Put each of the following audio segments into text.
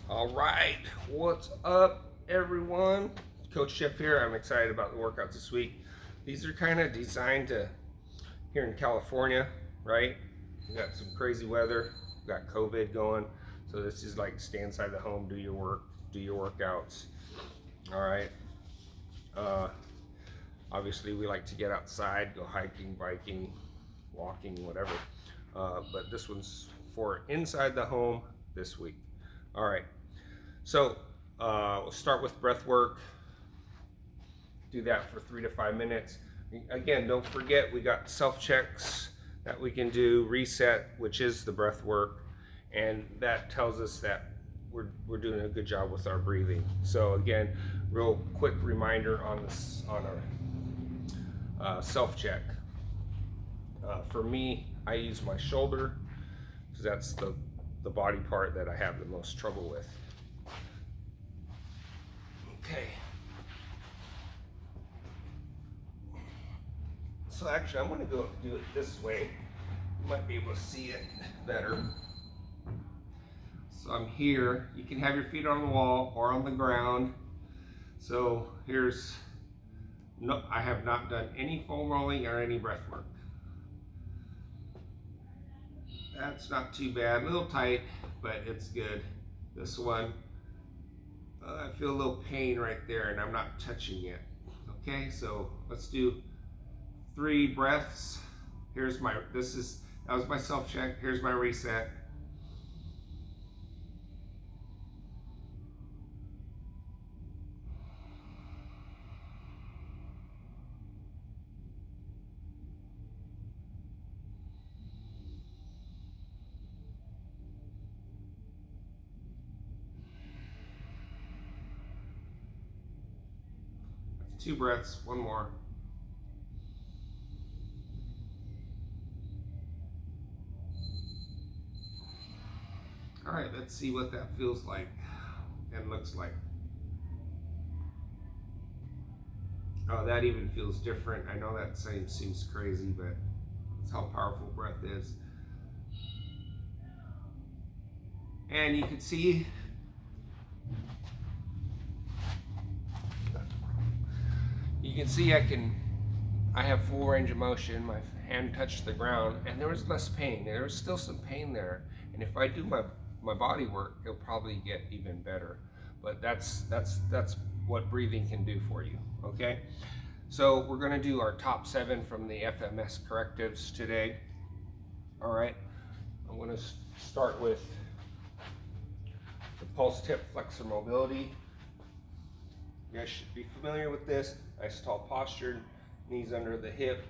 All right, what's up, everyone? Coach Chef here. I'm excited about the workouts this week. These are kind of designed to here in California, right? We got some crazy weather, we got COVID going, so this is like stay inside the home, do your work, do your workouts. All right. Obviously, we like to get outside, go hiking, biking, walking, whatever. But this one's for inside the home this week. All right. So we'll start with breath work. Do that for 3 to 5 minutes. Again, don't forget we got self checks that we can do, reset, which is the breath work, and that tells us that we're doing a good job with our breathing. So again, real quick reminder on this on our self check. For me, I use my shoulder because that's the body part that I have the most trouble with. Okay. So actually, I'm going to go do it this way. You might be able to see it better. So I'm here. You can have your feet on the wall or on the ground. So here's, no, I have not done any foam rolling or any breath work. That's not too bad. A little tight, but it's good. This one, I feel a little pain right there and I'm not touching it. Okay, so let's do 3 breaths. Here's my, that was my self check. Here's my reset. That's 2 breaths, 1 more. All right, let's see what that feels like and looks like. Oh, that even feels different. I know that seems crazy, but it's how powerful breath is. And you can see I have full range of motion. My hand touched the ground and there was less pain. There was still some pain there. And if I do my body work, it'll probably get even better. But that's what breathing can do for you, okay? So we're gonna do our top 7 from the FMS correctives today. All right, I'm gonna start with the pulse tip flexor mobility. You guys should be familiar with this. Nice tall posture, knees under the hip,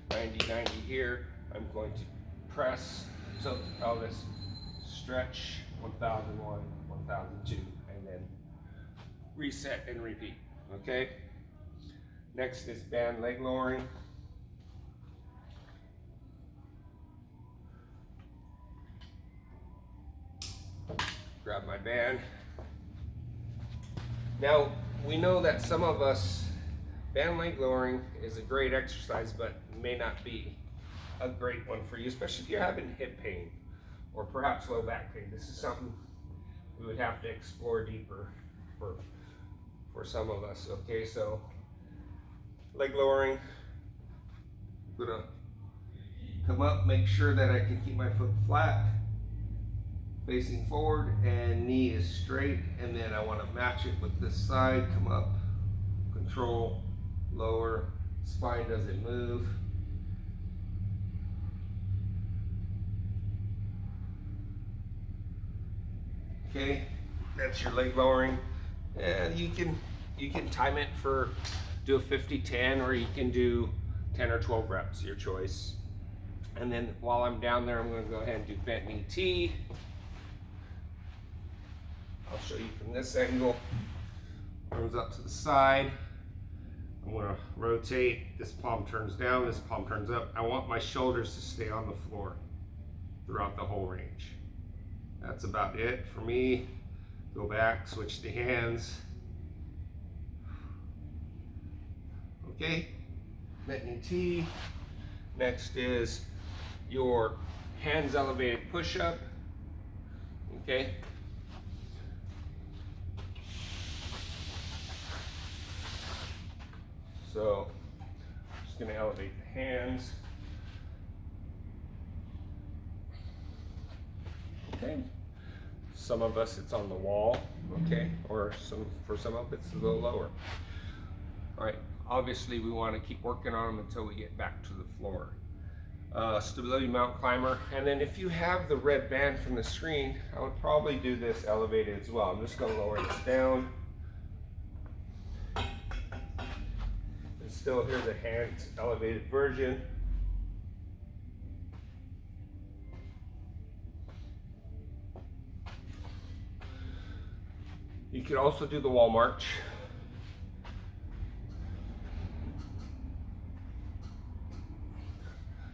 90-90 here. I'm going to press, tilt the pelvis, stretch, 1001, 1002, and then reset and repeat, okay? Next is band leg lowering. Grab my band. Now, we know that some of us, band leg lowering is a great exercise, but may not be a great one for you, especially if you're having hip pain or perhaps low back pain. This is something we would have to explore deeper for some of us, okay? So, leg lowering, I'm gonna come up, make sure that I can keep my foot flat, facing forward, and knee is straight, and then I want to match it with this side. Come up, control, lower, spine doesn't move. Okay, that's your leg lowering. And you can time it for, do a 50-10, or you can do 10 or 12 reps, your choice. And then while I'm down there, I'm going to go ahead and do bent knee T. I'll show you from this angle. Arms up to the side. I'm going to rotate. This palm turns down, this palm turns up. I want my shoulders to stay on the floor throughout the whole range. That's about it for me. Go back, switch the hands. Okay, bent knee T. Next is your hands elevated push-up. Okay, So just going to elevate the hands. Okay. Some of us it's on the wall, okay, or for some of it's a little lower. All right, obviously we want to keep working on them until we get back to the floor. Stability mount climber, and then if you have the red band from the screen, I would probably do this elevated as well. I'm just going to lower this down. And still hear the hands elevated version. You could also do the wall march.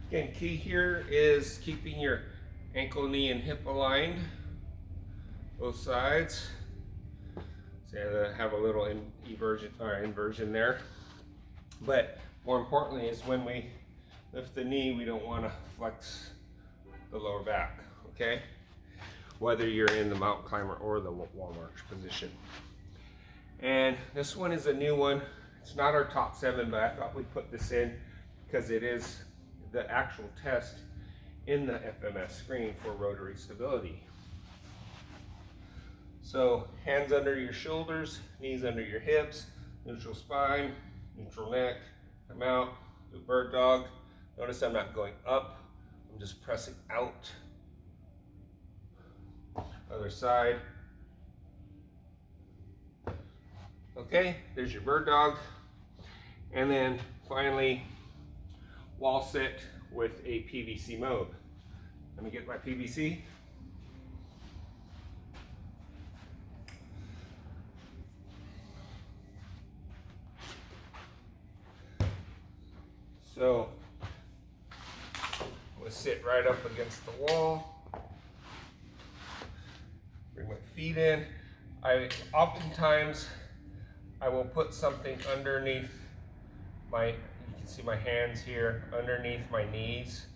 Again, key here is keeping your ankle, knee, and hip aligned, both sides. So have a little inversion there. But more importantly is when we lift the knee, we don't want to flex the lower back, okay? Whether you're in the mountain climber or the wall march position. And this one is a new one. It's not our top 7, but I thought we'd put this in because it is the actual test in the FMS screen for rotary stability. So hands under your shoulders, knees under your hips, neutral spine, neutral neck, come out, do bird dog. Notice I'm not going up, I'm just pressing out. Other side. Okay, there's your bird dog. And then finally, wall sit with a PVC mode. Let me get my PVC. So, we'll sit right up against the wall. Bring my feet in. Oftentimes, I will put something underneath you can see my hands here, underneath my knees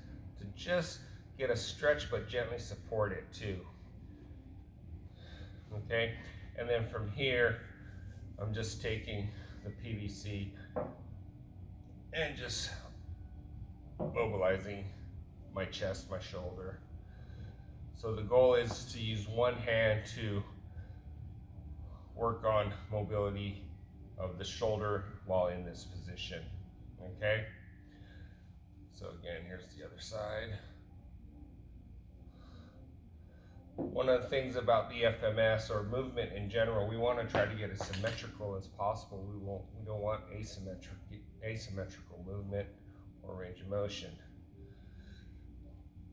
to just get a stretch but gently support it too. Okay, and then from here, I'm just taking the PVC and just mobilizing my chest, my shoulder. So the goal is to use one hand to work on mobility of the shoulder while in this position, okay? So again, here's the other side. One of the things about the FMS or movement in general, we want to try to get as symmetrical as possible. We don't want asymmetrical movement or range of motion.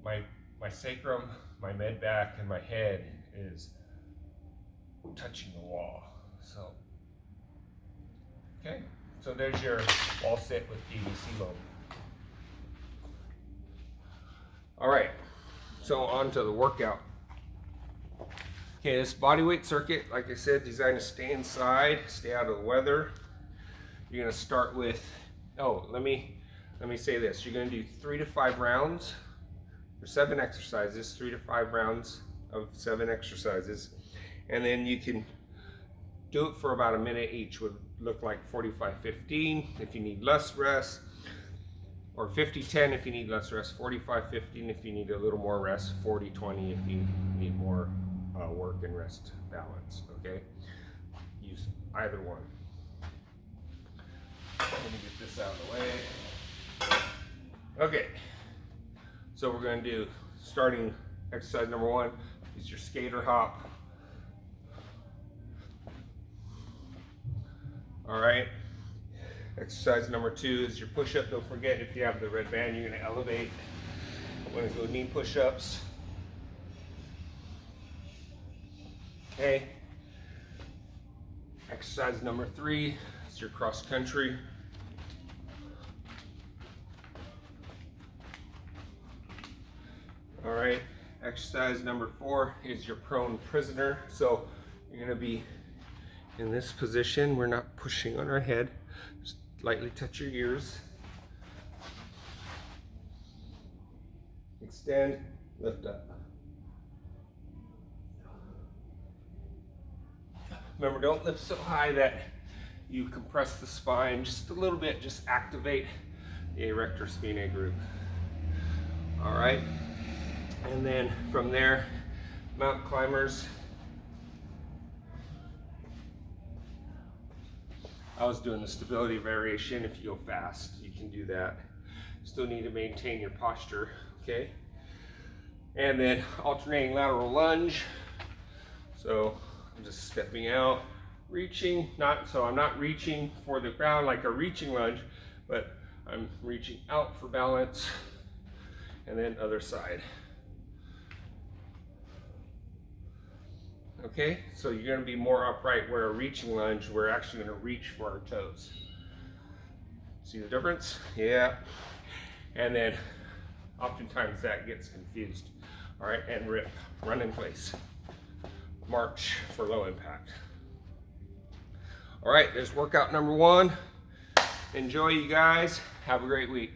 My sacrum, my mid back, and my head is touching the wall. So, okay. So there's your wall sit with PVC mode. All right. So on to the workout. Okay, this bodyweight circuit, like I said, designed to stay inside, stay out of the weather. You're gonna start with, let me say this. You're gonna do 3 to 5 rounds for 7 exercises, 3 to 5 rounds of 7 exercises. And then you can do it for about a minute each. Would look like 45-15 if you need less rest, or 50-10 if you need less rest, 45-15 if you need a little more rest, 40-20 if you need more work and rest balance, okay? Use either one. Let me get this out of the way. Okay, so we're going to do, starting exercise number 1 is your skater hop. All right, exercise number 2 is your push-up. Don't forget, if you have the red band, you're going to elevate. I'm going to go knee push-ups. Okay, exercise number 3 is your cross country. All right, exercise number 4 is your prone prisoner. So you're going to be in this position. We're not pushing on our head. Just lightly touch your ears. Extend, lift up. Remember, don't lift so high that you compress the spine just a little bit, just activate the erector spinae group. All right, and then from there, mountain climbers. I was doing the stability variation. If you go fast, you can do that. Still need to maintain your posture, okay? And then alternating lateral lunge. So I'm just stepping out, reaching, I'm not reaching for the ground like a reaching lunge, but I'm reaching out for balance. And then other side. Okay, so you're going to be more upright where a reaching lunge, we're actually going to reach for our toes. See the difference? Yeah. And then oftentimes that gets confused. All right, and rip, run in place. March for low impact. All right, there's workout number 1. Enjoy, you guys. Have a great week.